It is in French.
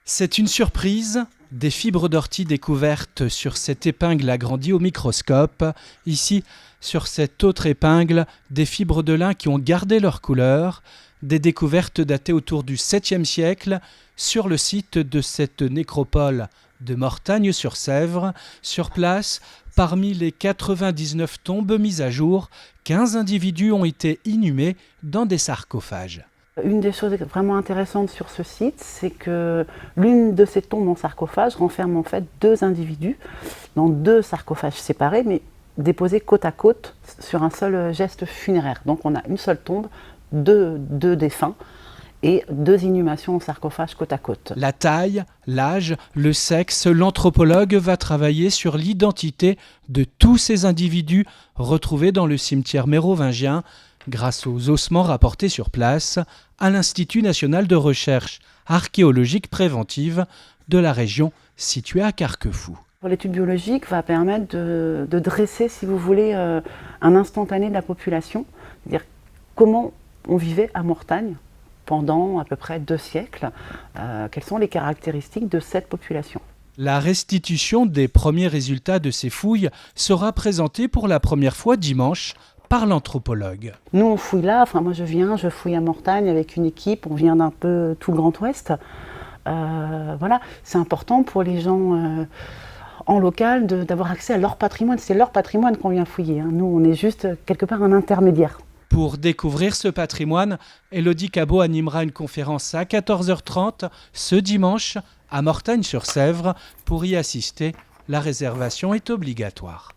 C'est une surprise, des fibres d'ortie découvertes sur cette épingle agrandie au microscope. Ici, sur cette autre épingle, des fibres de lin qui ont gardé leur couleur, des découvertes datées autour du 7e siècle sur le site de cette nécropole de Mortagne-sur-Sèvre. Sur place, parmi les 99 tombes mises à jour, 15 individus ont été inhumés dans des sarcophages. Une des choses vraiment intéressantes sur ce site, c'est que l'une de ces tombes en sarcophage renferme en fait 2 individus dans 2 sarcophages séparés, mais déposés côte à côte sur un seul geste funéraire. Donc on a une seule tombe, deux défunts et 2 inhumations en sarcophage côte à côte. La taille, l'âge, le sexe, l'anthropologue va travailler sur l'identité de tous ces individus retrouvés dans le cimetière mérovingien grâce aux ossements rapportés sur place à l'Institut national de recherche archéologique préventive de la région située à Carquefou. L'étude biologique va permettre de dresser, si vous voulez, un instantané de la population, c'est-à-dire comment on vivait à Mortagne pendant à peu près 2 siècles, quelles sont les caractéristiques de cette population. La restitution des premiers résultats de ces fouilles sera présentée pour la première fois dimanche par l'anthropologue. Nous on fouille là, moi je fouille à Mortagne avec une équipe, on vient d'un peu tout le Grand Ouest. Voilà, c'est important pour les gens en local d'avoir accès à leur patrimoine, c'est leur patrimoine qu'on vient fouiller. Nous on est juste quelque part un intermédiaire. Pour découvrir ce patrimoine, Élodie Cabot animera une conférence à 14h30 ce dimanche à Mortagne-sur-Sèvre. Pour y assister, la réservation est obligatoire.